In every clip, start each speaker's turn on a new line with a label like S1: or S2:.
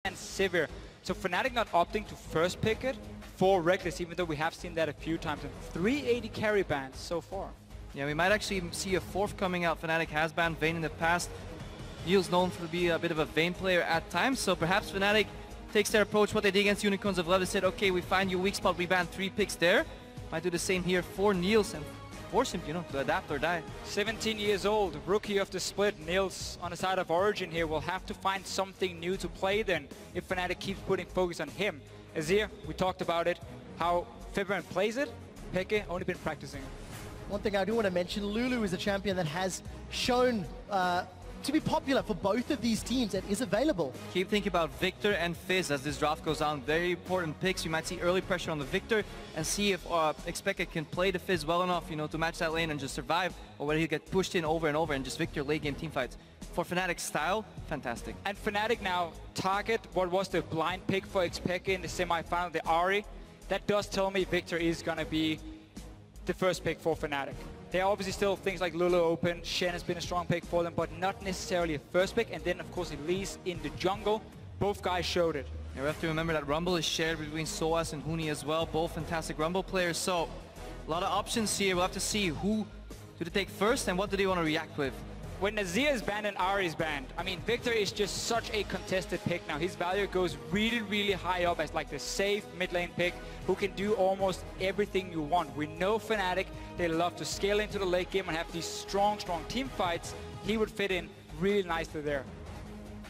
S1: and severe. So Fnatic not opting to first pick it for Reckless, even though we have seen that a few times. And 380 carry bans so far.
S2: Yeah, we might actually see a fourth coming out. Fnatic has banned Vayne in the past. Neil's known to be a bit of a Vayne player at times, so perhaps Fnatic takes their approach, what they did against Unicorns of Love. They said, okay, we find your weak spot, we ban 3 picks there. Might do the same here for Niels and force him, to adapt or die.
S1: 17 years old, rookie of the split. Niels on the side of Origin here will have to find something new to play then if Fnatic keeps putting focus on him. Azir, we talked about it, how Fibran plays it. Peke only been practicing.
S3: One thing I do want to mention, Lulu is a champion that has shown to be popular for both of these teams and is available.
S2: Keep thinking about Victor and Fizz as this draft goes on. Very important picks. You might see early pressure on the Victor and see if Xpeke can play the Fizz well enough, to match that lane and just survive, or whether he'll get pushed in over and over and just Victor late game team fights. For Fnatic's style, fantastic.
S1: And Fnatic now target what was the blind pick for Xpeke in the semi-final, the Ahri. That does tell me Victor is going to be the first pick for Fnatic. There are obviously still things like Lulu open, Shen has been a strong pick for them, but not necessarily a first pick. And then, of course, Elise in the jungle. Both guys showed it.
S2: Yeah, we have to remember that Rumble is shared between Soaz and Huni as well. Both fantastic Rumble players, so a lot of options here. We'll have to see who do they take first and what do they want to react with.
S1: When Nazir is banned and Ahri is banned, I mean, Victor is just such a contested pick now. His value goes really, really high up as like the safe mid lane pick who can do almost everything you want. We know Fnatic, they love to scale into the late game and have these strong team fights. He would fit in really nicely there.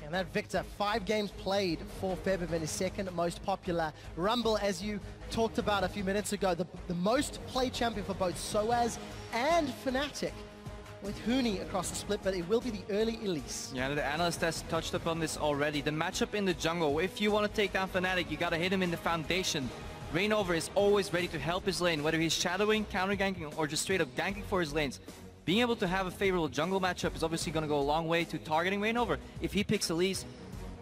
S3: And that Victor, 5 games played for Febvin, his second most popular Rumble, as you talked about a few minutes ago. The most played champion for both Soaz and Fnatic, with Huni across the split, but it will be the early Elise.
S2: Yeah, the analyst has touched upon this already. The matchup in the jungle, if you want to take down Fnatic, you got to hit him in the foundation. Reignover is always ready to help his lane, whether he's shadowing, counter-ganking, or just straight up ganking for his lanes. Being able to have a favorable jungle matchup is obviously going to go a long way to targeting Reignover. If he picks Elise,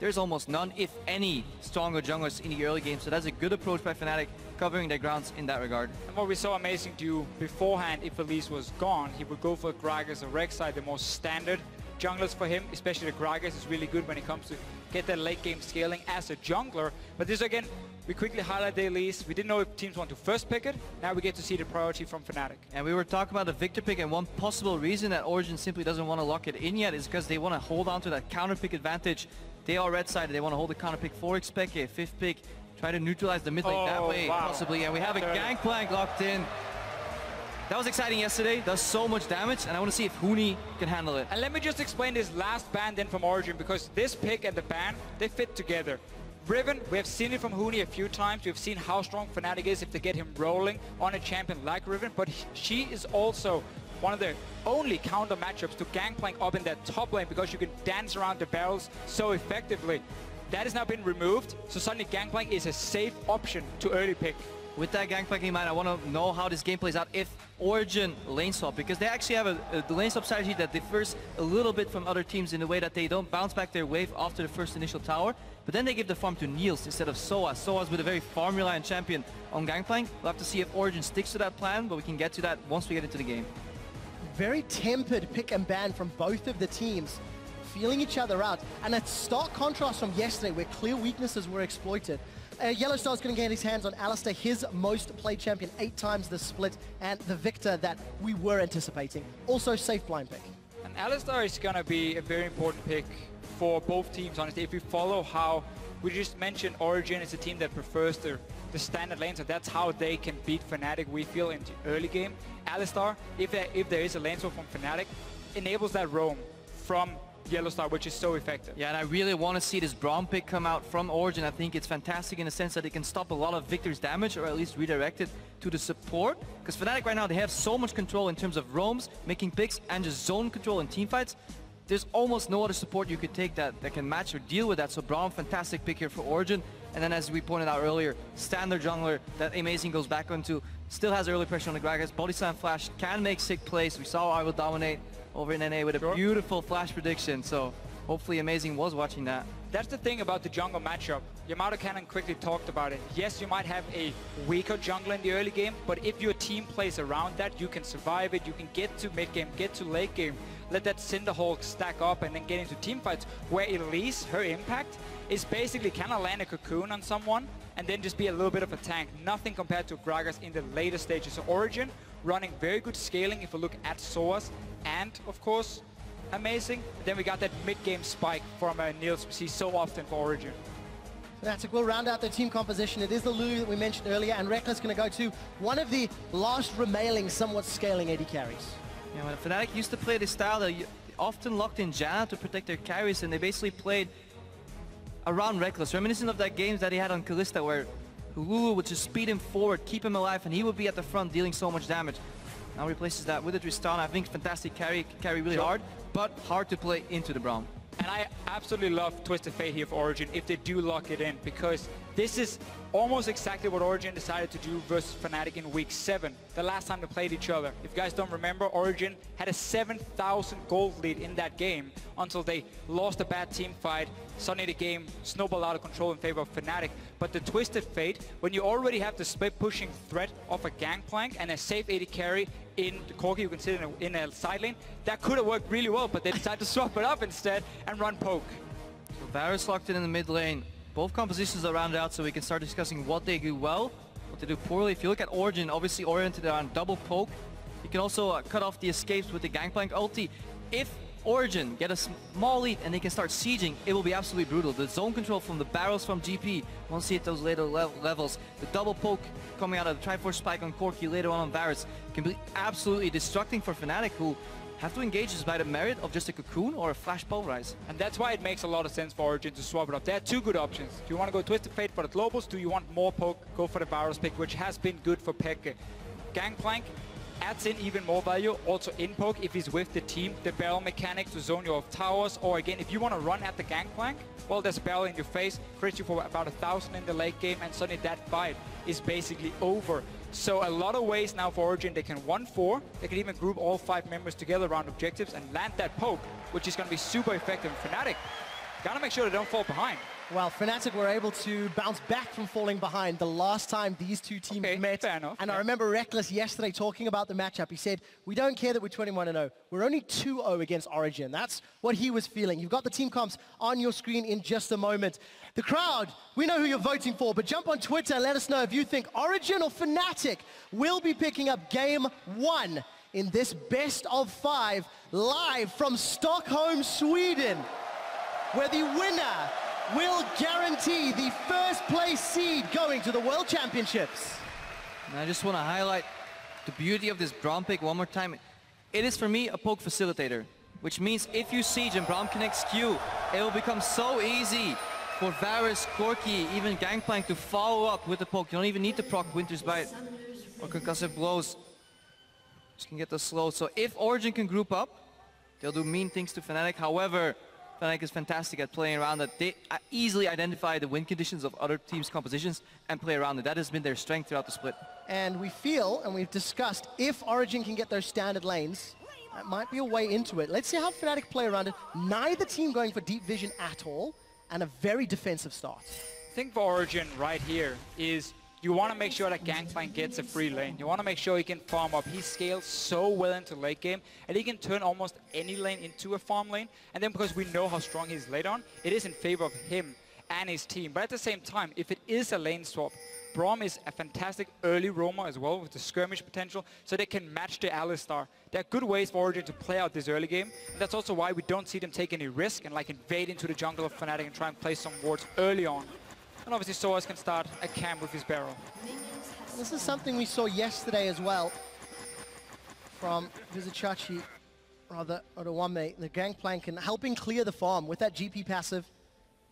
S2: there's almost none, if any, stronger junglers in the early game. So that's a good approach by Fnatic, covering their grounds in that regard.
S1: And what we saw Amazing do beforehand, if Elise was gone, he would go for Gragas or Rek'Sai, the most standard junglers for him, especially the Gragas is really good when it comes to get that late game scaling as a jungler. But this again, we quickly highlight the Elise. We didn't know if teams want to first pick it. Now we get to see the priority from Fnatic.
S2: And we were talking about the Victor pick, and one possible reason that Origin simply doesn't want to lock it in yet is because they want to hold on to that counter pick advantage. They are red-sided. They want to hold the counter pick for Xpeke, 5th pick, try to neutralize the mid lane that way, possibly. And we have a Gangplank locked in. That was exciting yesterday, does so much damage, and I want to see if Huni can handle it.
S1: And let me just explain this last ban then from Origin, because this pick and the ban, they fit together. Riven, we have seen it from Huni a few times. We've seen how strong Fnatic is if they get him rolling on a champion like Riven, but she is also one of the only counter matchups to Gangplank up in that top lane, because you can dance around the barrels so effectively. That has now been removed, so suddenly Gangplank is a safe option to early pick.
S2: With that Gangplank in mind, I want to know how this game plays out if Origin lane swap, because they actually have the lane swap strategy that differs a little bit from other teams in the way that they don't bounce back their wave after the first initial tower, but then they give the farm to Niels instead of Soaz. Soaz with a very farm-reliant champion on Gangplank. We'll have to see if Origin sticks to that plan, but we can get to that once we get into the game.
S3: Very tempered pick and ban from both of the teams, feeling each other out. And a stark contrast from yesterday, where clear weaknesses were exploited. Yellowstar's going to get his hands on Alistar, his most played champion, 8 times the split, and the Victor that we were anticipating. Also safe blind pick.
S1: And Alistar is going to be a very important pick for both teams, honestly. If we follow how we just mentioned, Origin is a team that prefers the standard lane, so that's how they can beat Fnatic, we feel, in the early game. Alistar, if there is a lane swap from Fnatic, enables that roam from Yellowstar, which is so effective.
S2: Yeah, and I really want to see this Braum pick come out from Origin. I think it's fantastic in the sense that it can stop a lot of Victor's damage, or at least redirect it to the support. Because Fnatic right now, they have so much control in terms of roams, making picks, and just zone control in teamfights. There's almost no other support you could take that can match or deal with that. So Braum, fantastic pick here for Origin. And then, as we pointed out earlier, standard jungler that Amazing goes back onto, still has early pressure on the Gragas. Body slam flash can make sick plays. We saw I will dominate over in NA with a beautiful flash prediction. So hopefully Amazing was watching that.
S1: That's the thing about the jungle matchup. Yamato Cannon quickly talked about it. Yes, you might have a weaker jungler in the early game, but if your team plays around that, you can survive it. You can get to mid game, get to late game, let that Cinderhawk stack up and then get into team fights where Elise, her impact, is basically kind of land a cocoon on someone and then just be a little bit of a tank. Nothing compared to Gragas in the later stages. So Origin running very good scaling if you look at Soas and, of course, Amazing. Then we got that mid-game spike from Niels we see so often for Origin.
S3: Fnatic will round out their team composition. It is the Lulu that we mentioned earlier, and Reckless going to go to one of the last remaining somewhat scaling AD carries.
S2: Yeah, when Fnatic used to play this style, they often locked in Janna to protect their carries, and they basically played around Reckless, reminiscent of that games that he had on Kalista, where Lulu would just speed him forward, keep him alive, and he would be at the front dealing so much damage. Now replaces that with a Tristana. I think fantastic carry, carry really hard, but hard to play into the Braum.
S1: And I absolutely love Twisted Fate here for Origin if they do lock it in, because this is almost exactly what Origin decided to do versus Fnatic in Week 7, the last time they played each other. If you guys don't remember, Origin had a 7,000 gold lead in that game until they lost a bad team fight. Suddenly the game snowballed out of control in favor of Fnatic. But the Twisted Fate, when you already have the split pushing threat of a Gangplank and a safe AD carry in the Corki, you can sit in a side lane, that could have worked really well, but they decided to swap it up instead and run poke.
S2: So Varus locked in the mid lane. Both compositions are rounded out so we can start discussing what they do well, what they do poorly. If you look at Origin, obviously oriented around double poke. You can also cut off the escapes with the Gangplank ulti. If Origin get a small lead and they can start sieging, it will be absolutely brutal. The zone control from the barrels from GP, won't see it those later levels. The double poke coming out of the Triforce Spike on Corki later on Varus can be absolutely destructing for Fnatic, who have to engage this by the merit of just a Cocoon or a Flash Pulverize.
S1: And that's why it makes a lot of sense for Origin to swap it up. There are two good options. Do you want to go Twisted Fate for the globals? Do you want more poke? Go for the Varus pick, which has been good for Pekka. Gangplank adds in even more value, also in poke if he's with the team. The barrel mechanic to zone you off towers, or again, if you want to run at the Gangplank, well, there's a barrel in your face, crits you for about 1,000 in the late game, and suddenly that fight is basically over. So a lot of ways now for Origin, they can 1-4, they can even group all 5 members together around objectives and land that poke, which is going to be super effective. Fnatic gotta make sure they don't fall behind.
S3: Well, Fnatic were able to bounce back from falling behind the last time these two teams met.
S1: Fair enough.
S3: And I remember Reckless yesterday talking about the matchup. He said, we don't care that we're 21-0. We're only 2-0 against Origin. That's what he was feeling. You've got the team comps on your screen in just a moment. The crowd, we know who you're voting for, but jump on Twitter and let us know if you think Origin or Fnatic will be picking up Game 1 in this best of 5 live from Stockholm, Sweden, where the winner will guarantee the first place seed going to the World Championships.
S2: And I just want to highlight the beauty of this Braum pick one more time. It is for me a poke facilitator, which means if you siege and Braum connects Q, it will become so easy for Varus, Corki, even Gangplank to follow up with the poke. You don't even need to proc Winter's Bite or Concussive Blows. Just can get the slow. So if Origin can group up, they'll do mean things to Fnatic. However, Fnatic is fantastic at playing around it. They easily identify the win conditions of other teams' compositions and play around it. That has been their strength throughout the split.
S3: And we feel, and we've discussed, if Origin can get those standard lanes, that might be a way into it. Let's see how Fnatic play around it. Neither team going for deep vision at all, and a very defensive start.
S1: I think for Origin right here is you want to make sure that Gangplank gets a free lane. You want to make sure he can farm up. He scales so well into late game, and he can turn almost any lane into a farm lane. And then because we know how strong he's late on, it is in favor of him and his team. But at the same time, if it is a lane swap, Braum is a fantastic early roamer as well with the skirmish potential, so they can match the Alistar. There are good ways for Origin to play out this early game, and that's also why we don't see them take any risk and like invade into the jungle of Fnatic and try and play some wards early on. And obviously Soas can start a camp with his barrel.
S3: This is something we saw yesterday as well from Vizichachi, rather, Odawame, the Gangplank, and helping clear the farm with that GP passive,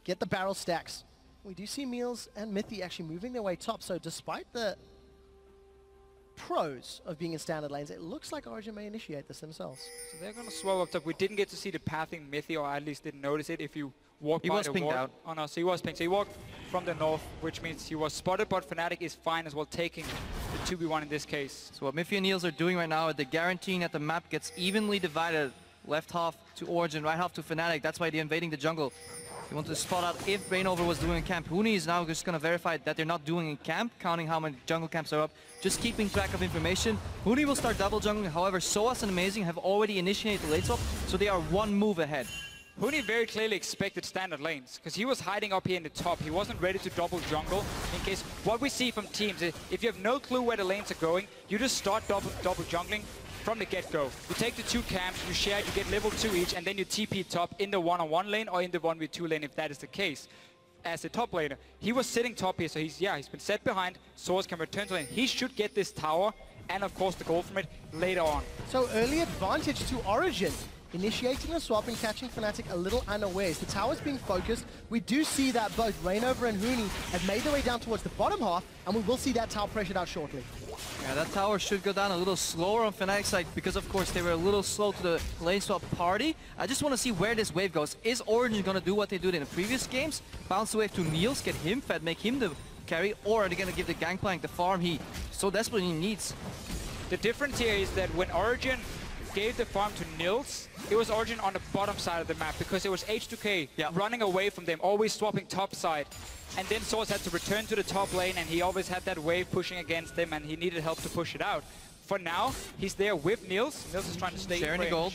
S3: get the barrel stacks. We do see Meals and Mythy actually moving their way top, so despite the pros of being in standard lanes, it looks like Origin may initiate this themselves.
S1: So they're going to swell up top. We didn't get to see the pathing Mythy, or at least didn't notice it if you walked by the ward.
S2: Out.
S1: Oh no, so he was pinged. So he walked from the north, which means he was spotted, but Fnatic is fine as well, taking the 2v1 in this case.
S2: So what Mythy and Niels are doing right now, they're guaranteeing that the map gets evenly divided Left half to Origin, right half to Fnatic. That's why they're invading the jungle. They want to spot out if Reignover was doing in camp. Huni is now just going to verify that they're not doing in camp, counting how many jungle camps are up, just keeping track of information. Huni will start double jungling. However, SOAS and Amazing have already initiated the late swap, so they are one move ahead.
S1: Huni very clearly expected standard lanes, because he was hiding up here in the top. He wasn't ready to double jungle in case what we see from teams is if you have no clue where the lanes are going, you just start double jungling from the get-go. You take the two camps, you share, you get level 2 each, and then you TP top in the one-on-one lane or in the 1v2 lane if that is the case. As a top laner, he was sitting top here, so he's been set behind. SOAS can return to lane. He should get this tower and of course the gold from it later on.
S3: So early advantage to Origin. Initiating the swap and catching Fnatic a little unawares. The tower's being focused. We do see that both Reignover and Huni have made their way down towards the bottom half, and we will see that tower pressured out shortly.
S2: Yeah, that tower should go down a little slower on Fnatic's side because, of course, they were a little slow to the lane swap party. I just want to see where this wave goes. Is Origin going to do what they did in the previous games? Bounce the wave to Niels, get him fed, make him the carry, or are they going to give the Gangplank the farm he so desperately needs?
S1: The difference here is that when Origin gave the farm to Niels, it was Origin on the bottom side of the map because it was H2K running away from them, always swapping top side. And then SOAS had to return to the top lane, and he always had that wave pushing against him, and he needed help to push it out. For now, he's there with Niels. Niels is trying to stay
S2: sharing the gold.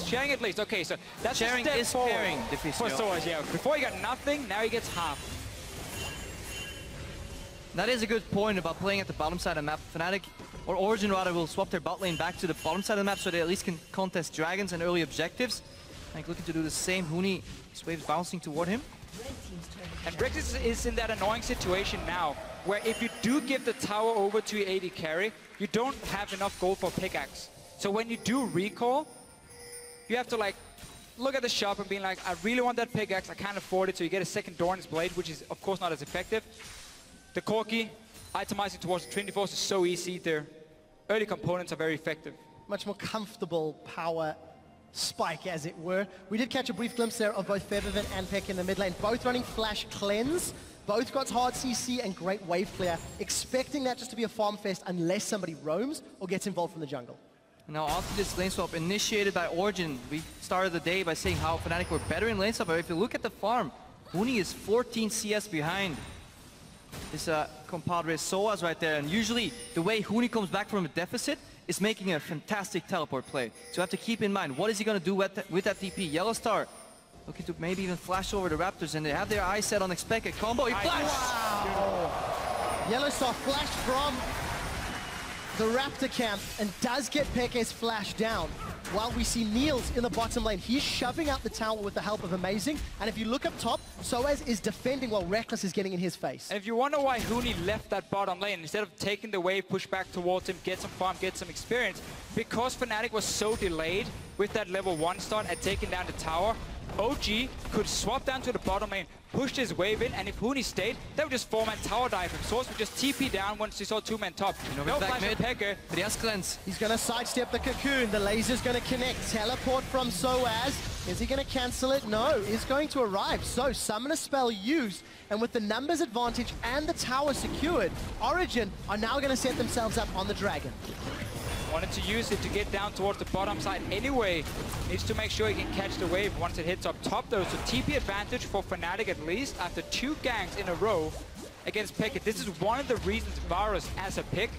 S1: Sharing at least. Okay, so that's
S2: sharing
S1: a step
S2: is
S1: forward
S2: pairing
S1: for SOAS. Yeah, before he got nothing, now he gets half.
S2: That is a good point about playing at the bottom side of the map. Fnatic, or Origin rather, will swap their bot lane back to the bottom side of the map so they at least can contest dragons and early objectives. Like looking to do the same. Huni, his wave's bouncing toward him.
S1: And Brexit is in that annoying situation now, where if you do give the tower over to your AD carry, you don't have enough gold for pickaxe. So when you do recall, you have to like look at the shop and be like, I really want that pickaxe, I can't afford it, so you get a second Doran's blade, which is of course not as effective. The Corki, itemizing towards the Trinity Force is so easy. Their early components are very effective.
S3: Much more comfortable power spike, as it were. We did catch a brief glimpse there of both Feathervin and Peck in the mid lane, both running Flash Cleanse. Both got hard CC and great wave clear, expecting that just to be a farm fest unless somebody roams or gets involved from the jungle.
S2: Now after this lane swap initiated by Origin, we started the day by saying how Fnatic were better in lane swap, but if you look at the farm, Huni is 14 CS behind his compadre SOAS right there, and usually the way Huni comes back from a deficit is making a fantastic teleport play. So you have to keep in mind, what is he going to do with that TP? Yellow Star looking to maybe even flash over the Raptors, and they have their eyes set on expected combo. He flashed!
S3: Wow. Yellow Star flashed from the Raptor camp and does get Peke's flash down. While we see Niels in the bottom lane, he's shoving out the tower with the help of Amazing. And if you look up top, SOAS is defending while Reckless is getting in his face.
S1: And if you wonder why Huni left that bottom lane, instead of taking the wave, push back towards him, get some farm, get some experience, because Fnatic was so delayed with that level 1 start at taking down the tower, OG could swap down to the bottom lane, pushed his wave in, and if Huni stayed, they would just 4-man tower dive him. SOAS would just TP down once he saw 2-man top. No flash from Pecker.
S2: But he has cleanse.
S3: He's going to sidestep the cocoon. The laser's going to connect. Teleport from SOAS. Is he going to cancel it? No, it's going to arrive. So, Summoner Spell used, and with the numbers advantage and the tower secured, Origin are now going to set themselves up on the dragon.
S1: Wanted to use it to get down towards the bottom side anyway. Needs to make sure he can catch the wave once it hits up top though. So TP advantage for Fnatic at least after 2 ganks in a row against Peck. This is one of the reasons Varus as a pick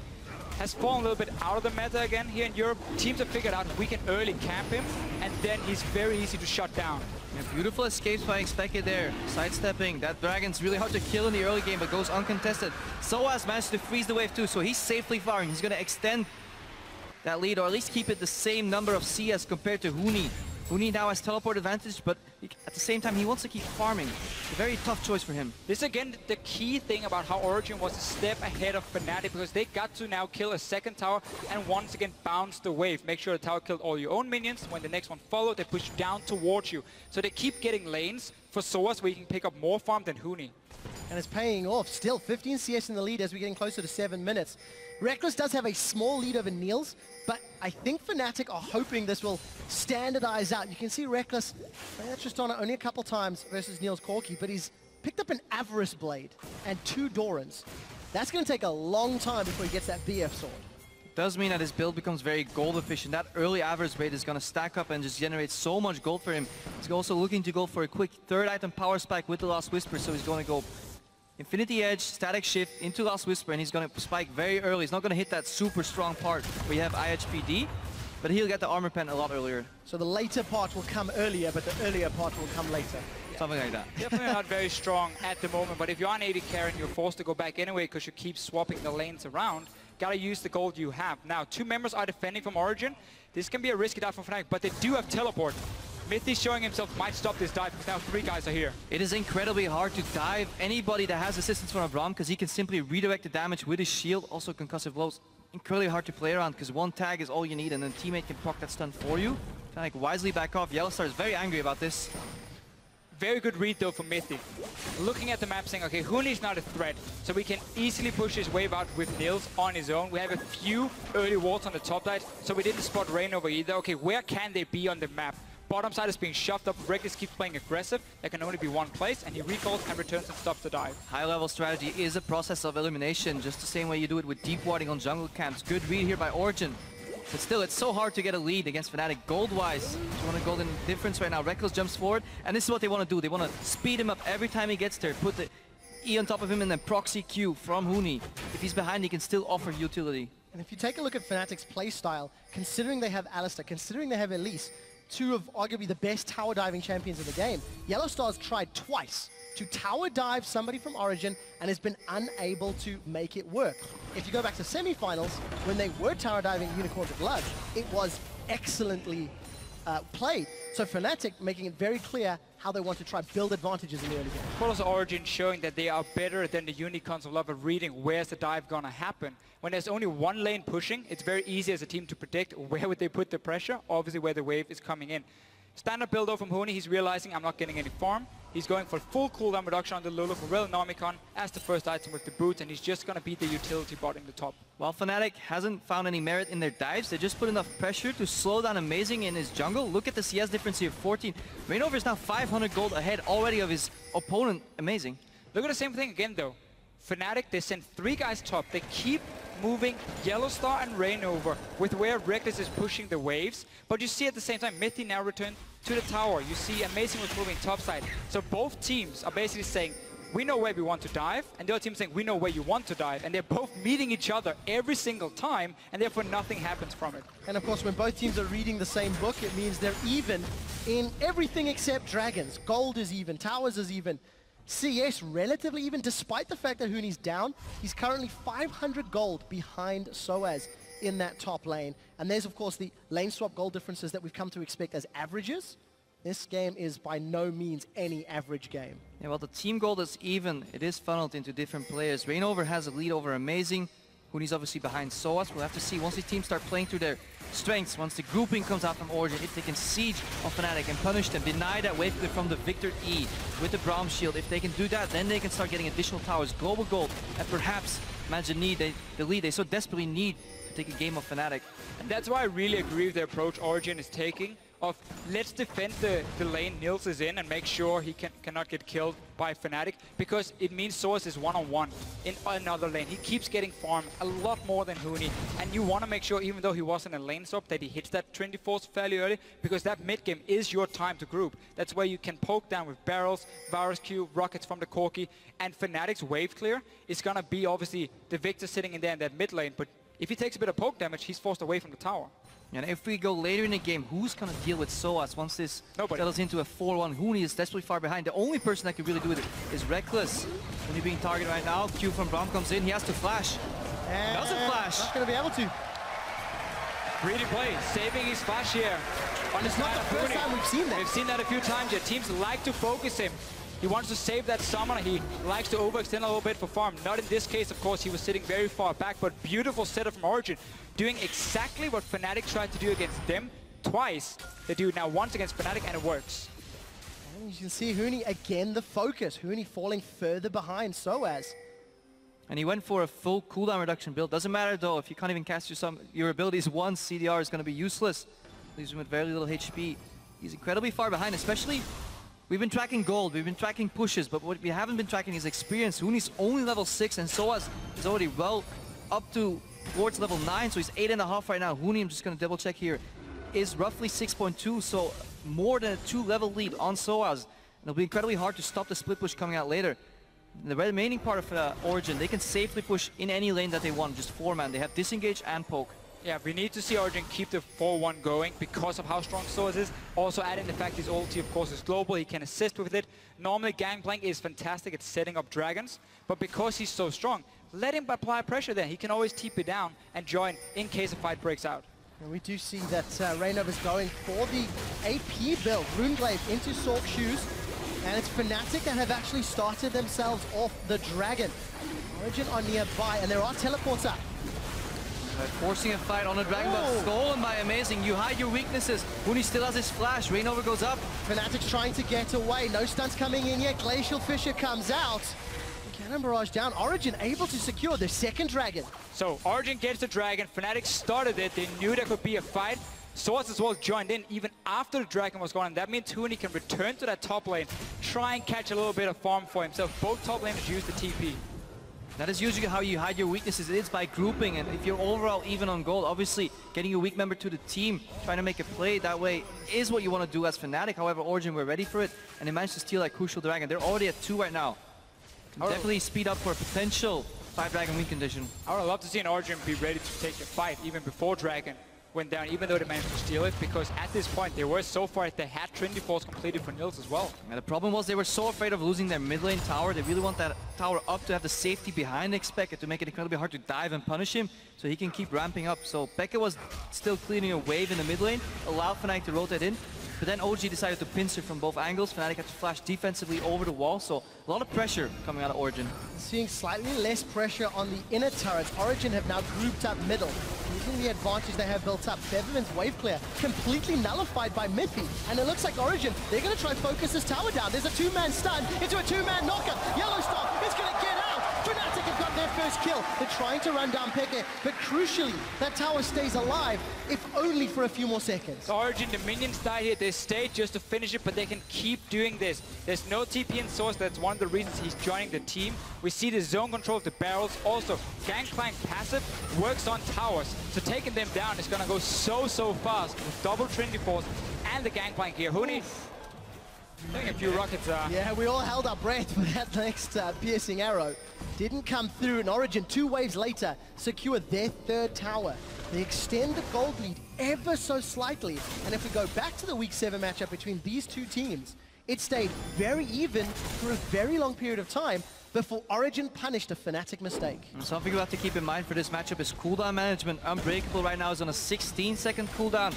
S1: has fallen a little bit out of the meta again here in Europe. Teams have figured out we can early camp him, and then he's very easy to shut down.
S2: Yeah, beautiful escapes by Expected there. Sidestepping. That dragon's really hard to kill in the early game, but goes uncontested. SOAS managed to freeze the wave too, so he's safely firing. He's going to extend that lead, or at least keep it the same number of CS compared to Huni. Huni now has teleport advantage, but at the same time he wants to keep farming. A very tough choice for him.
S1: This again, the key thing about how Origin was a step ahead of Fnatic, because they got to now kill a second tower and once again bounce the wave. Make sure the tower killed all your own minions. When the next one followed, they push down towards you. So they keep getting lanes for SOAS where you can pick up more farm than Huni.
S3: And it's paying off. Still 15 CS in the lead as we're getting closer to 7 minutes. Reckless does have a small lead over Niels, but I think Fnatic are hoping this will standardize out. You can see Reckless, that's just on it only a couple times versus Niels Corki, but he's picked up an Avarice Blade and 2 Dorans. That's going to take a long time before he gets that BF sword.
S2: does mean that his build becomes very gold efficient. That early average rate is going to stack up and just generate so much gold for him. He's also looking to go for a quick third item power spike with the Last Whisper, so he's going to go Infinity Edge, Static Shift into Last Whisper, and he's going to spike very early. He's not going to hit that super strong part where you have IHPD, but he'll get the armor pen a lot earlier.
S3: So the later part will come earlier, but the earlier part will come later.
S2: Something like that.
S1: Definitely not very strong at the moment, but if you're on 80 carry and you're forced to go back anyway because you keep swapping the lanes around, gotta use the gold you have. Now, 2 members are defending from Origin. This can be a risky dive from Fnatic, but they do have teleport. Mythy showing himself might stop this dive because now 3 guys are here.
S2: It is incredibly hard to dive anybody that has assistance from a Braum because he can simply redirect the damage with his shield. Also concussive blows. Incredibly hard to play around because 1 tag is all you need and then teammate can proc that stun for you. Fnatic wisely back off. Yellowstar is very angry about this.
S1: Very good read though from Mythy. Looking at the map saying, okay, Huni's not a threat, so we can easily push his wave out with Nils on his own. We have a few early wards on the top side, so we didn't spot Rainover either. Okay, where can they be on the map? Bottom side is being shoved up. Reckless keeps playing aggressive. There can only be 1 place, and he recalls and returns and stops the dive.
S2: High-level strategy is a process of elimination, just the same way you do it with deep warding on jungle camps. Good read here by Origin. But still, it's so hard to get a lead against Fnatic gold-wise. You want a golden difference right now. Reckless jumps forward, and this is what they want to do. They want to speed him up every time he gets there, put the E on top of him, and then proxy Q from Huni. If he's behind, he can still offer utility.
S3: And if you take a look at Fnatic's playstyle, considering they have Alistar, considering they have Elise, 2 of arguably the best tower diving champions in the game, Yellowstar's tried twice to tower dive somebody from Origin and has been unable to make it work. If you go back to semifinals, when they were tower diving Unicorns of Blood, it was excellently played. So Fnatic making it very clear how they want to try build advantages in the early game.
S1: Of Origin showing that they are better than the Unicorns of Love at reading where's the dive gonna happen. When there's only 1 lane pushing, it's very easy as a team to predict where would they put the pressure, obviously where the wave is coming in. Standard build though from Huni, he's realizing I'm not getting any farm. He's going for full cooldown reduction on the Lulu for Real Nomicon as the first item with the boots, and he's just going to beat the utility bot in the top.
S2: While Fnatic hasn't found any merit in their dives, they just put enough pressure to slow down Amazing in his jungle. Look at the CS difference here, 14. Rainover is now 500 gold ahead already of his opponent, Amazing.
S1: Look at the same thing again though. Fnatic, they send 3 guys top. They keep moving Yellowstar and Rainover with where Reckless is pushing the waves. But you see at the same time, Mythy now returned to the tower. You see Amazing was moving topside. So both teams are basically saying, we know where we want to dive, and the other team saying, we know where you want to dive. And they're both meeting each other every single time, and therefore nothing happens from it.
S3: And of course, when both teams are reading the same book, it means they're even in everything except dragons. Gold is even, towers is even. CS relatively even, despite the fact that Huni's down. He's currently 500 gold behind Soaz in that top lane. And there's, of course, the lane swap gold differences that we've come to expect as averages. This game is by no means any average game.
S2: Yeah, well, the team gold is even. It is funneled into different players. Rainover has a lead over Amazing. Huni's obviously behind Soaz. We'll have to see once the teams start playing through their strengths, once the grouping comes out from Origin, if they can siege on Fnatic and punish them, deny that wave clip from the Victor E with the Braum shield. If they can do that, then they can start getting additional towers, global gold, and perhaps manage the lead they so desperately need to take a game of Fnatic.
S1: And that's why I really agree with the approach Origin is taking of let's defend the lane Nils is in and make sure he cannot get killed by Fnatic, because it means Soaz is one-on-one in another lane. He keeps getting farmed a lot more than Huni, and you want to make sure, even though he wasn't a lane swap, that he hits that 24th fairly early, because that mid-game is your time to group. That's where you can poke down with barrels, Virus Q, rockets from the Corki, and Fnatic's wave clear is going to be obviously the Victor sitting in there in that mid lane, but if he takes a bit of poke damage, he's forced away from the tower.
S2: And if we go later in the game, who's going to deal with Soaz once this settles into a 4-1? Huni is desperately far behind. The only person that can really do it is Reckless. Huni being targeted right now. Q from Braum comes in. He has to flash. Doesn't flash.
S3: Not going to be able to.
S1: Greedy play, saving his flash here.
S3: It's not the first time we've seen that.
S1: We've seen that a few times. Your teams like to focus him. He wants to save that summoner. He likes to overextend a little bit for farm. Not in this case, of course. He was sitting very far back, but beautiful setup from Origin. Doing exactly what Fnatic tried to do against them twice. They do it now once against Fnatic, and it works.
S3: And you can see Huni again, the focus. Huni falling further behind Soaz.
S2: And he went for a full cooldown reduction build. Doesn't matter though, if you can't even cast your abilities once, CDR is going to be useless. Leaves him with very little HP. He's incredibly far behind, especially... We've been tracking gold, we've been tracking pushes, but what we haven't been tracking is experience. Huni's only level 6, and Soaz is already well up to towards level 9, so he's 8.5 right now. Huni, I'm just going to double check here, is roughly 6.2, so more than a 2-level lead on SOAS. It'll be incredibly hard to stop the split push coming out later. In the remaining part of Origin, they can safely push in any lane that they want, just 4-man. They have disengage and poke.
S1: Yeah, we need to see Origin keep the 4-1 going because of how strong SOAS is. Also adding the fact his ulti, of course, is global. He can assist with it. Normally, Gangplank is fantastic at setting up dragons, but because he's so strong, let him apply pressure then. He can always TP down and join in case a fight breaks out.
S3: And we do see that Reynov is going for the AP build. Runeglaive into Sork Shoes. And it's Fnatic that have actually started themselves off the dragon. Origin are nearby, and there are teleports up.
S2: Forcing a fight on a dragon, but stolen by Amazing. You hide your weaknesses. Huni still has his flash. Reignover goes up.
S3: Fnatic's trying to get away. No stunts coming in yet. Glacial Fissure comes out. Cannon Barrage down. Origin able to secure their second dragon.
S1: So Origin gets the dragon. Fnatic started it. They knew there could be a fight. Swords as well joined in even after the dragon was gone. And that means Huni can return to that top lane, try and catch a little bit of farm for himself. Both top laners use the TP.
S2: That is usually how you hide your weaknesses. It is by grouping, and if you're overall even on gold, obviously getting a weak member to the team, trying to make a play that way is what you want to do as Fnatic. However, Origin were ready for it, and they managed to steal that crucial dragon. They're already at 2 right now. Can definitely speed up for a potential 5-dragon win condition.
S1: I would love to see an Origin be ready to take the fight even before dragon went down, even though they managed to steal it, because at this point they were so far they had Trinity Force completed for Nils as well.
S2: And the problem was they were so afraid of losing their mid lane tower. They really want that tower up to have the safety behind Expected to make it incredibly hard to dive and punish him, so he can keep ramping up. So Pekka was still clearing a wave in the mid lane, allowed Fnatic to rotate in, but then OG decided to pincer from both angles. Fnatic had to flash defensively over the wall, so a lot of pressure coming out of Origin.
S3: Seeing slightly less pressure on the inner turrets, Origin have now grouped up middle. Using the advantage they have built up, Featherman's wave clear completely nullified by Miffy. And it looks like Origin, they're going to try focus this tower down. There's a 2-man stun into a 2-man knocker. Yellowstar is going to get out. Fnatic have got their first kill. They're trying to run down Pekka, but crucially, that tower stays alive, if only for a few more seconds.
S1: Origin, the minions die here. They stay just to finish it, but they can keep doing this. There's no TP in source. That's one of the reasons he's joining the team. We see the zone control of the barrels. Also, Gangplank passive works on towers. So taking them down is going to go so fast with double Trinity Force and the Gangplank here. Huni, doing a few rockets.
S3: Yeah, we all held our breath for that next piercing arrow. Didn't come through, and Origin 2 waves later secure their third tower. They extend the gold lead ever so slightly, and if we go back to the Week 7 matchup between these two teams, it stayed very even for a very long period of time before Origin punished a Fnatic mistake.
S2: Something you have to keep in mind for this matchup is cooldown management. Unbreakable right now is on a 16-second cooldown.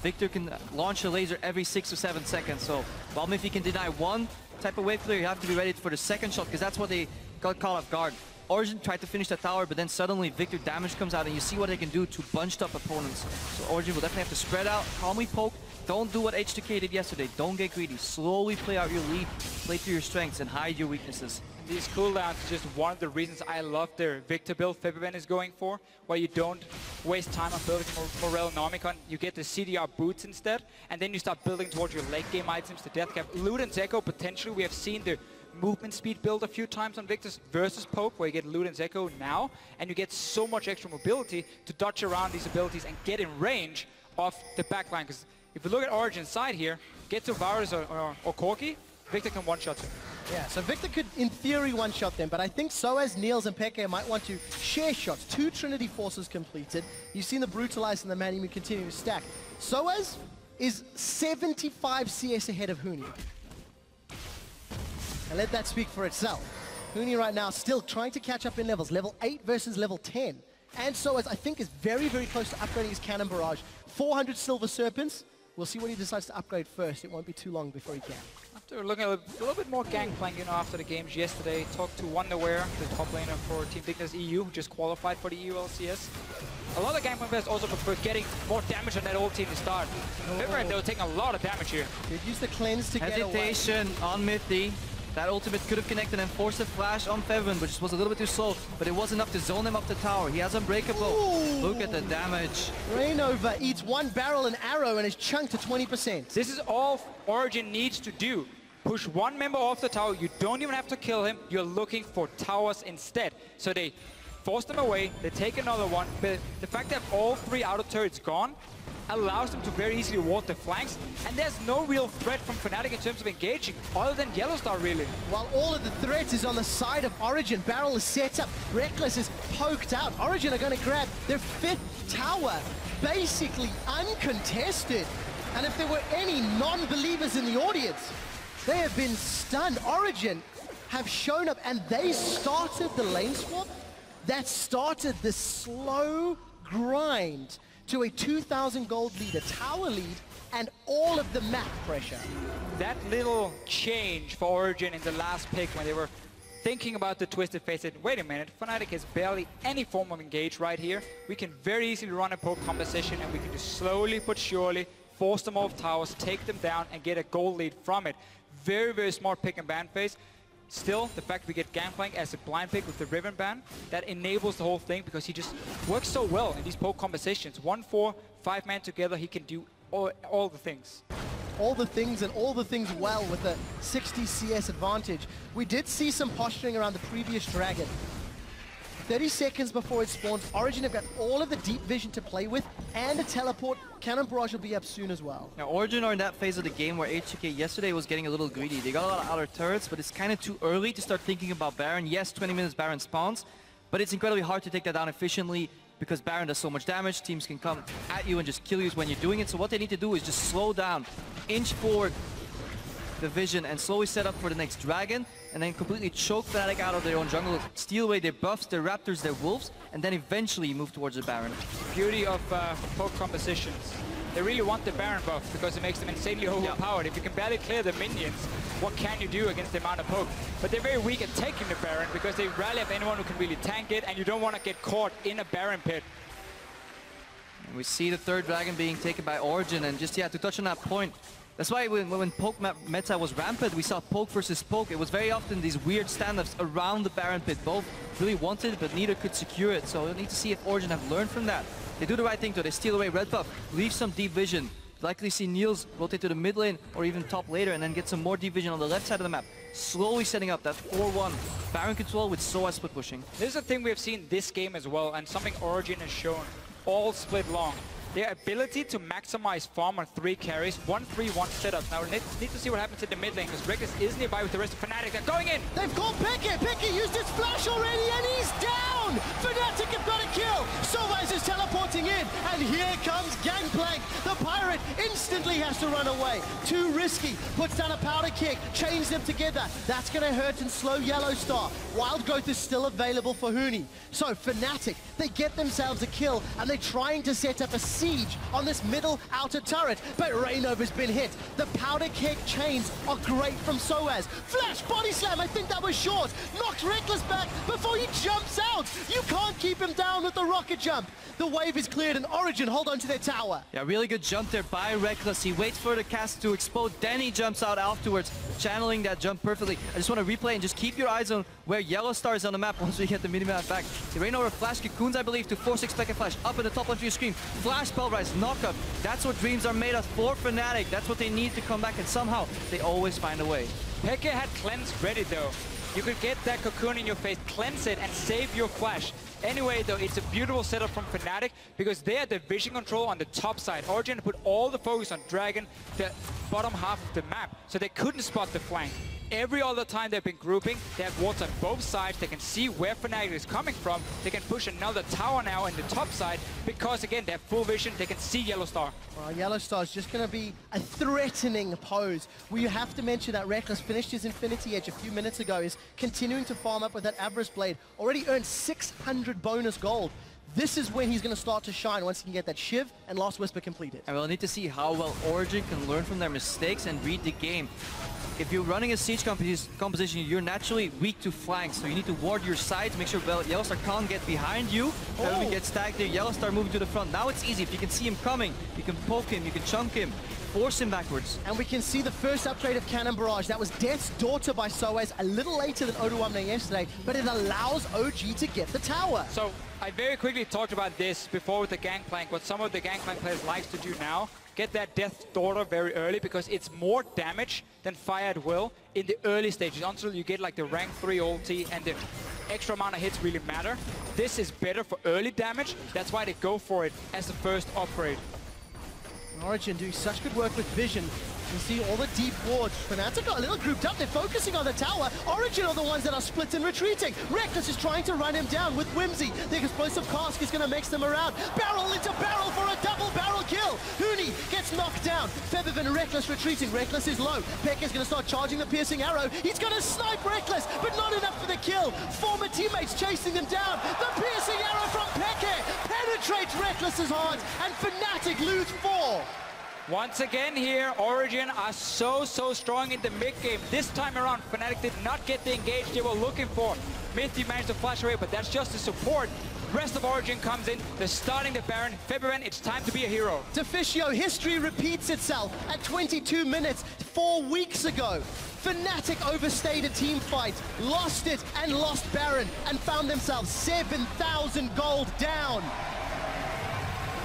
S2: Victor can launch a laser every 6 or 7 seconds, so while Miffy can deny one type of wave clear, you have to be ready for the second shot, because that's what they got caught off guard. Origin tried to finish that tower, but then suddenly Victor damage comes out, and you see what they can do to bunched up opponents. So Origin will definitely have to spread out, calmly poke. Don't do what H2K did yesterday. Don't get greedy. Slowly play out your lead, play to your strengths, and hide your weaknesses.
S1: These cooldowns is just one of the reasons I love their Victor build Featherman is going for, where you don't waste time on building Morel Nomicon. You get the CDR boots instead, and then you start building towards your late game items, the death cap. Luden's Echo, potentially, we have seen the movement speed build a few times on Victor's versus Poke, where you get Luden's Echo now, and you get so much extra mobility to dodge around these abilities and get in range of the backline. Because if you look at Origin's side here, get to Varus or Corki, Victor can one-shot him.
S3: Yeah, so Victor could, in theory, one-shot them, but I think SOAS, Niels, and Pekka might want to share shots. 2 Trinity Forces completed. You've seen the Brutalize and the Manny continue to stack. SOAS is 75 CS ahead of Huni. And let that speak for itself. Huni right now still trying to catch up in levels. Level 8 versus level 10. And SOAS, I think, is very, very close to upgrading his Cannon Barrage. 400 Silver Serpents. We'll see what he decides to upgrade first. It won't be too long before he can.
S1: After looking at a little bit more Gangplank, after the games yesterday, talked to Wonderware, the top laner for Team Dignitas EU, who just qualified for the EU LCS. A lot of Gangplank players also prefer getting more damage on that old team to start. Featherman, they were taking a lot of damage here.
S3: They'd use the cleanse to get away.
S2: Hesitation on Miffy. That ultimate could have connected and forced a flash on Featherman, but just was a little bit too slow. But it was enough to zone him up the tower. He has Unbreakable.
S3: Ooh.
S2: Look at the damage.
S3: Reignover eats 1 barrel and arrow and is chunked to 20%.
S1: This is all Origin needs to do. Push 1 member off the tower. You don't even have to kill him. You're looking for towers instead. So they force them away, they take another one, but the fact that all 3 outer turrets gone allows them to very easily ward the flanks, and there's no real threat from Fnatic in terms of engaging, other than Yellowstar really.
S3: While all of the threat is on the side of Origen, Barrel is set up, Reckless is poked out. Origen are going to grab their 5th tower, basically uncontested. And if there were any non-believers in the audience, they have been stunned. Origen have shown up, and they started the lane swap that started the slow grind to a 2,000 gold lead, a tower lead, and all of the map pressure.
S1: That little change for Origen in the last pick when they were thinking about the Twisted Fate, said, wait a minute, Fnatic has barely any form of engage right here. We can very easily run a poke composition, and we can just slowly but surely force them off towers, take them down, and get a gold lead from it. Very, very smart pick and ban phase. Still, the fact we get Gangplank as a blind pick with the Riven ban, that enables the whole thing because he just works so well in these poke compositions. 1-4, 5-man together, he can do all the things.
S3: All the things and all the things well with a 60 CS advantage. We did see some posturing around the previous Dragon. 30 seconds before it spawns, Origen have got all of the deep vision to play with, and a teleport. Cannon Barrage will be up soon as well.
S2: Now, Origen are in that phase of the game where HTK yesterday was getting a little greedy. They got a lot of outer turrets, but it's kind of too early to start thinking about Baron. Yes, 20 minutes Baron spawns, but it's incredibly hard to take that down efficiently because Baron does so much damage. Teams can come at you and just kill you when you're doing it. So what they need to do is just slow down, inch forward the vision, and slowly set up for the next Dragon, and then completely choke Fnatic out of their own jungle, steal away their buffs, their raptors, their wolves, and then eventually move towards the Baron.
S1: Beauty of poke compositions. They really want the Baron buff because it makes them insanely overpowered. If you can barely clear the minions, what can you do against the amount of poke? But they're very weak at taking the Baron because they rarely have anyone who can really tank it, and you don't want to get caught in a Baron pit.
S2: And we see the 3rd Dragon being taken by Origen, and just, to touch on that point, that's why when poke meta was rampant, we saw poke versus poke. It was very often these weird standoffs around the Baron pit. Both really wanted it, but neither could secure it. So we'll need to see if Origen have learned from that. They do the right thing though. They steal away red buff, leave some deep vision. Likely see Niels rotate to the mid lane or even top later, and then get some more deep vision on the left side of the map. Slowly setting up that 4-1 Baron control with SOA split pushing.
S1: This is a thing we have seen this game as well, and something Origen has shown all split long. Their ability to maximize farm on 3 carries, 1-3-1 setups. Now we need to see what happens in the mid lane, because Reckless is nearby with the rest of Fnatic. They're going in!
S3: They've called Picky! Picky used his flash already, and he's down! Fnatic have got a kill! Soaz is teleporting in, and here comes Gangplank. The Pirate instantly has to run away. Too risky. Puts down a powder kick, chains them together. That's going to hurt and slow Yellowstar. Wild Growth is still available for Huni. So Fnatic, they get themselves a kill, and they're trying to set up a siege on this middle outer turret, but Rainover's been hit. The powder keg chains are great from Soaz. Flash body slam, I think that was short. Knocks Reckless back before he jumps out. You can't keep him down with the rocket jump. The wave is cleared and Origen hold on to their tower.
S2: Yeah, really good jump there by Reckless. He waits for the cast to explode, then he jumps out afterwards, channeling that jump perfectly. I just want to replay and just keep your eyes on where Yellowstar is on the map once we get the minimap back. They rain over flash cocoons, I believe, to 4-6 Pekka flash up in the top left of your screen. Flash spell rise, knock up. That's what dreams are made of for Fnatic. That's what they need to come back, and somehow they always find a way.
S1: Pekka had cleanse ready though. You could get that cocoon in your face, cleanse it, and save your flash. Anyway, though, it's a beautiful setup from Fnatic because they had the vision control on the top side. Origen put all the focus on Dragon, the bottom half of the map, so they couldn't spot the flank. Every other time they've been grouping, they have wards on both sides. They can see where Fnatic is coming from. They can push another tower now in the top side because, again, they have full vision. They can see Yellowstar.
S3: Well, Yellowstar is just going to be a threatening pose. We have to mention that Reckless finished his Infinity Edge a few minutes ago, is continuing to farm up with that Avarice Blade. Already earned 600 bonus gold. This is when he's going to start to shine once he can get that Shiv and Last Whisper completed.
S2: And we'll need to see how well Origen can learn from their mistakes and read the game. If you're running a siege composition, you're naturally weak to flanks, so you need to ward your sides, make sure Yellowstar can't get behind you. Then we get stacked there, Yellowstar moving to the front. Now it's easy. If you can see him coming, you can poke him, you can chunk him. force him backwards.
S3: And we can see the first upgrade of Cannon Barrage. That was Death's Daughter by SOAS, a little later than Oduamne yesterday, but it allows OG to get the tower.
S1: So I very quickly talked about this before with the Gangplank. What some of the Gangplank players likes to do now, get that Death's Daughter very early because it's more damage than Fire at Will in the early stages until you get like the rank 3 ulti and the extra amount of hits really matter. This is better for early damage. That's why they go for it as the first upgrade.
S3: Origin doing such good work with Vision. You see all the deep wards. Fnatic are a little grouped up. They're focusing on the tower. Origin are the ones that are split and retreating. Rekkles is trying to run him down with Whimsy. The explosive cask is going to mix them around. Barrel into barrel for a double barrel kill. Huni gets knocked down. Febiven and Rekkles retreating. Rekkles is low. Pekka's going to start charging the piercing arrow. He's going to snipe Rekkles, but not enough for the kill. Former teammates chasing them down. The piercing arrow from Pekka penetrates Rekkles' heart, and Fnatic lose 4.
S1: Once again here, Origin are so strong in the mid game. This time around, Fnatic did not get the engage they were looking for. Mithy managed to flash away, but that's just the support. Rest of Origin comes in, they're starting the Baron. Febiven, it's time to be a hero.
S3: Deficio, history repeats itself. At 22 minutes, 4 weeks ago, Fnatic overstayed a team fight, lost it and lost Baron, and found themselves 7,000 gold down.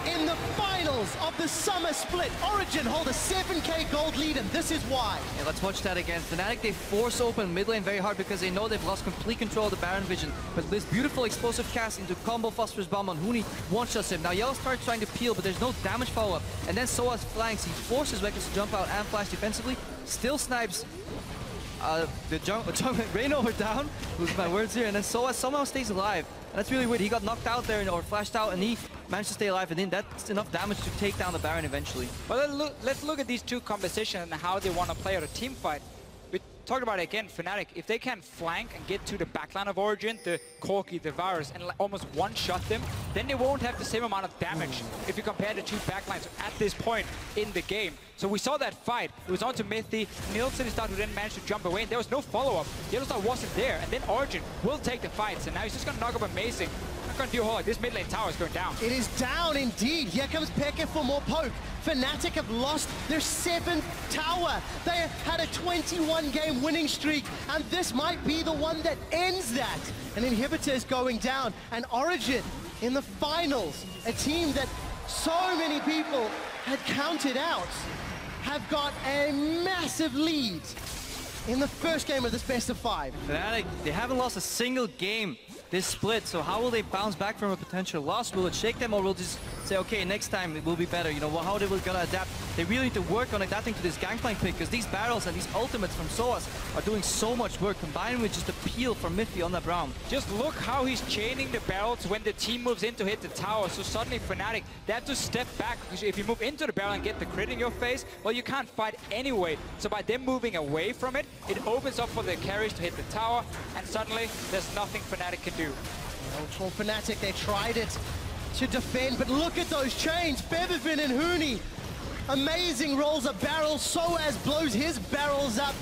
S3: In the finals of the summer split, Origin hold a 7k gold lead, and this is why.
S2: Yeah, let's watch that again. Fnatic, they force open mid lane very hard because they know they've lost complete control of the Baron vision. But this beautiful explosive cast into combo Phosphorus Bomb on Huni one-shots him. Now Yellow starts trying to peel, but there's no damage follow-up. And then SOAS flanks. He forces Rekkles to jump out and flash defensively. Still snipes the Rainover down. Lose my words here. And then SOAS somehow stays alive. And that's really weird. He got knocked out there or flashed out, and he managed to stay alive. And then that's enough damage to take down the Baron eventually.
S1: Well, let's look at these two compositions and how they want to play out a team fight. We talked about it again, Fnatic. If they can flank and get to the backline of Origin, the Corki, the Varus, and almost one-shot them, then they won't have the same amount of damage if you compare the two backlines at this point in the game. So we saw that fight. It was on to Mithy. Nielsen started to then manage to jump away, and there was no follow-up. Yellowstar wasn't there, and then Origin will take the fight. So now he's just going to knock up Amazing. Not going to do a whole lot. This mid lane tower is going down.
S3: It is down indeed. Here comes Pekka for more poke. Fnatic have lost their 7th tower. They had a 21-game winning streak, and this might be the one that ends that. An inhibitor is going down, and Origin in the finals, a team that so many people had counted out, have got a massive lead in the first game of this best of 5.
S2: Fnatic, they haven't lost a single game this split, so how will they bounce back from a potential loss? Will it shake them, or will just say, okay, next time it will be better? You know, how they will gonna adapt? They really need to work on adapting to this Gangplank pick, because these barrels and these ultimates from SOAS are doing so much work, combined with just the peel from Mithy on that Brown.
S1: Just look how he's chaining the barrels when the team moves in to hit the tower. So suddenly Fnatic, they have to step back, because if you move into the barrel and get the crit in your face, well, you can't fight anyway. So by them moving away from it, it opens up for the carries to hit the tower, and suddenly there's nothing Fnatic can do.
S3: Well, for Fnatic, they tried it to defend, but look at those chains. Febiven and Huni, amazing rolls of barrels. SOAS blows his barrels up,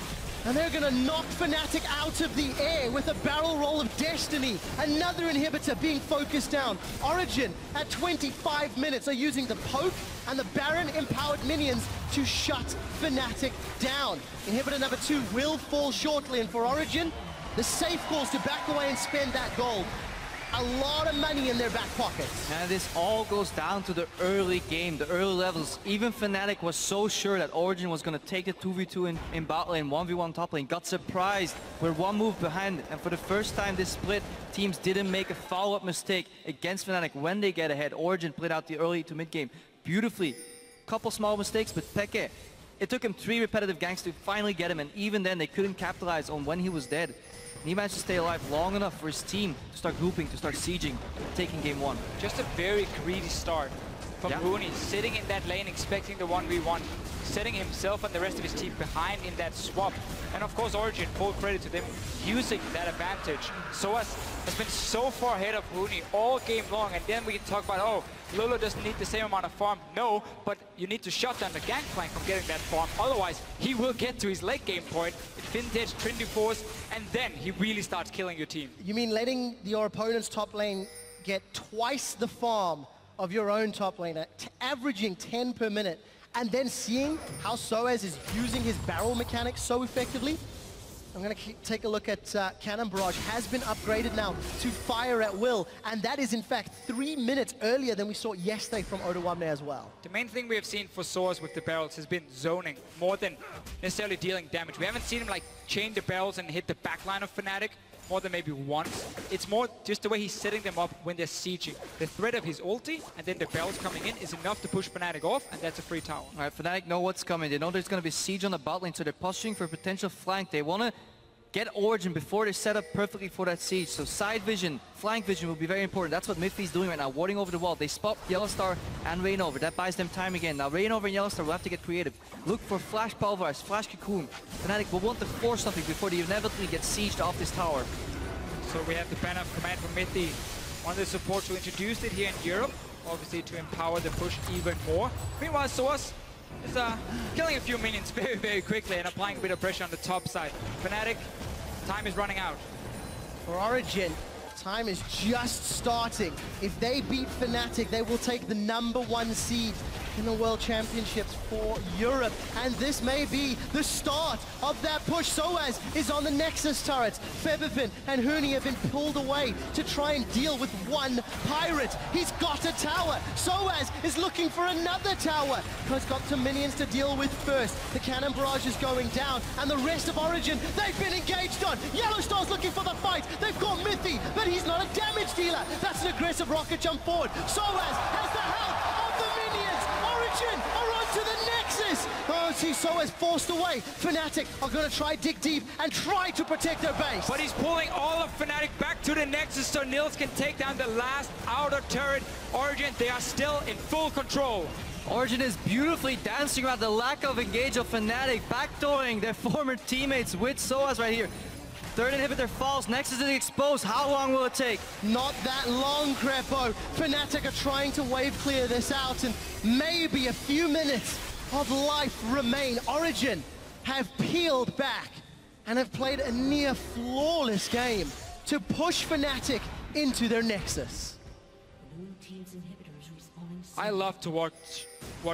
S3: and they're going to knock Fnatic out of the air with a barrel roll of destiny. Another inhibitor being focused down. Origin at 25 minutes are using the poke and the Baron empowered minions to shut Fnatic down. Inhibitor number 2 will fall shortly, and for Origin, the safe calls to back away and spend that gold. A lot of money in their back pockets.
S2: And this all goes down to the early game, the early levels. Even Fnatic was so sure that Origin was going to take the 2v2 in bot lane, 1v1 top lane. Got surprised. We're one move behind. And for the first time this split, teams didn't make a follow-up mistake against Fnatic when they get ahead. Origin played out the early to mid game beautifully. Couple small mistakes, but Pekka, it took him 3 repetitive ganks to finally get him. And even then, they couldn't capitalize on when he was dead. And he managed to stay alive long enough for his team to start grouping, to start sieging, taking game 1.
S1: Just a very greedy start from Rooney, sitting in that lane expecting the 1v1, setting himself and the rest of his team behind in that swap. And of course Origin, full credit to them, using that advantage. SOAS has been so far ahead of Rooney all game long, and then we can talk about, oh, Lolo doesn't need the same amount of farm. No, but you need to shut down the Gangplank from getting that farm. Otherwise, he will get to his late game point, Vintage, Trinity Force, and then he really starts killing your team.
S3: You mean letting your opponent's top lane get twice the farm of your own top laner, averaging 10 per minute, and then seeing how SOAS is using his barrel mechanics so effectively, I'm going to take a look at Cannon Barrage. Has been upgraded now to fire at will, and that is in fact 3 minutes earlier than we saw yesterday from Odoamne as well.
S1: The main thing we have seen for SOAS with the barrels has been zoning more than necessarily dealing damage. We haven't seen him like chain the barrels and hit the backline of Fnatic more than maybe once. It's more just the way he's setting them up when they're sieging. The threat of his ulti and then the barrels coming in is enough to push Fnatic off, and that's a free tower.
S2: All right, Fnatic know what's coming. They know there's going to be siege on the bot lane, so they're posturing for a potential flank. They want to get Origin before they're set up perfectly for that siege. So side vision, flank vision will be very important. That's what Miffy's doing right now, warding over the wall. They spot Yellowstar and Reignover. That buys them time again. Now Reignover and Yellowstar will have to get creative. Look for Flash Pulverize, Flash Cocoon. Fnatic will want to force something before they inevitably get sieged off this tower.
S1: So we have the banner of command from Mithy, one of the supports who introduced it here in Europe, obviously to empower the push even more. Meanwhile, SOAS is killing a few minions very, very quickly and applying a bit of pressure on the top side. Fnatic, time is running out.
S3: For Origin, time is just starting. If they beat Fnatic, they will take the #1 seed in the World Championships for Europe. And this may be the start of that push. SOAS is on the Nexus turrets. Febiven and Huni have been pulled away to try and deal with one pirate. He's got a tower. SOAS is looking for another tower. He's got some minions to deal with first. The cannon barrage is going down, and the rest of Origin, they've been engaged on. Yellowstar's looking for the fight. They've got Mithy, but he's not a damage dealer. That's an aggressive rocket jump forward. SOAS has the help of the minions. Origin are on to the Nexus. Oh, see, SOAS forced away. Fnatic are going to try dig deep and try to protect their base.
S1: But he's pulling all of Fnatic back to the Nexus so Nils can take down the last outer turret. Origin, they are still in full control.
S2: Origin is beautifully dancing around the lack of engage of Fnatic, backdooring their former teammates with SOAS right here. Third inhibitor falls, Nexus is exposed. How long will it take?
S3: Not that long, Crepo. Fnatic are trying to wave clear this out, and maybe a few minutes of life remain. Origin have peeled back and have played a near flawless game to push Fnatic into their Nexus.
S1: I love to watch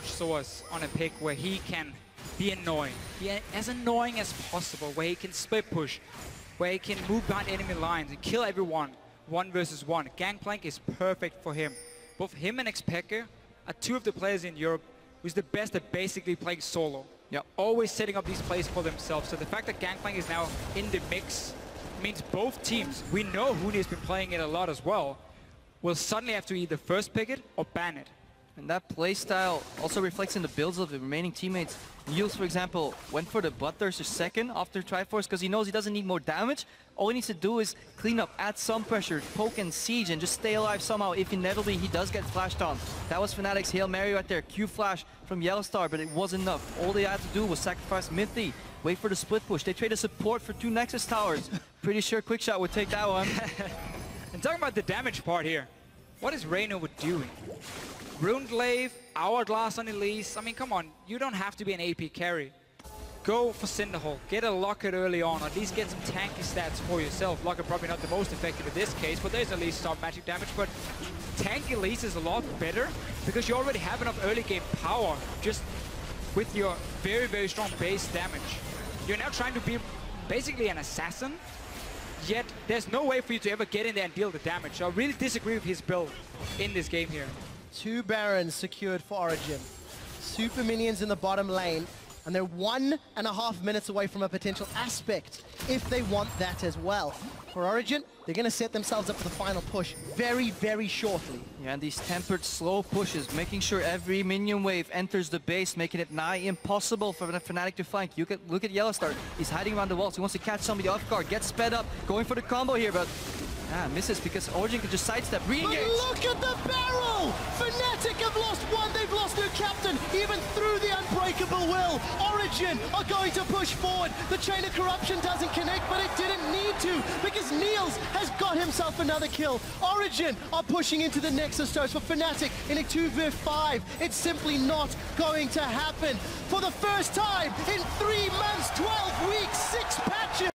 S1: SOAS on a pick where he can be annoying. As annoying as possible, where he can split push, where he can move behind enemy lines and kill everyone 1 versus 1. Gangplank is perfect for him. Both him and Xpeke are two of the players in Europe who's the best at basically playing solo.
S2: Yep.
S1: Always setting up these plays for themselves. So the fact that Gangplank is now in the mix means both teams, we know Huni has been playing it a lot as well, will suddenly have to either first pick it or ban it.
S2: And that playstyle also reflects in the builds of the remaining teammates. Niels, for example, went for the Bloodthirster second after Triforce because he knows he doesn't need more damage. All he needs to do is clean up, add some pressure, poke and siege, and just stay alive somehow if inevitably he does get flashed on. That was Fnatic's Hail Mary right there. Q flash from Yellowstar, but it was enough. All they had to do was sacrifice Mithy, wait for the split push. They traded support for 2 Nexus towers. Pretty sure Quickshot would take that one.
S1: And talking about the damage part here, what is Reignover doing? Rune Glaive, Hourglass on Elise. I mean, come on, you don't have to be an AP carry. Go for Cinderhole, get a Locket early on, or at least get some tanky stats for yourself. Locket probably not the most effective in this case, but there's at least some magic damage. But tank Elise is a lot better because you already have enough early game power just with your very, very strong base damage. You're now trying to be basically an assassin, yet there's no way for you to ever get in there and deal the damage. So I really disagree with his build in this game here.
S3: 2 Barons secured for Origin. Super minions in the bottom lane, and they're 1.5 minutes away from a potential aspect if they want that as well. For Origin, they're going to set themselves up for the final push very, very shortly.
S2: Yeah, and these tempered slow pushes, making sure every minion wave enters the base, making it nigh impossible for the Fnatic to flank. You can look at Yellowstar. He's hiding around the walls. He wants to catch somebody off guard, get sped up, going for the combo here, but misses because Origin can just sidestep, re-engage.
S3: But look at the barrel! Fnatic have lost one, they've lost their captain, even through the unbreakable will. Origin are going to push forward. The chain of corruption doesn't connect, but it didn't need to because Niels has got himself another kill. Origin are pushing into the Nexus turrets for Fnatic in a 2v5. It's simply not going to happen. For the first time in 3 months, 12 weeks, 6 patches.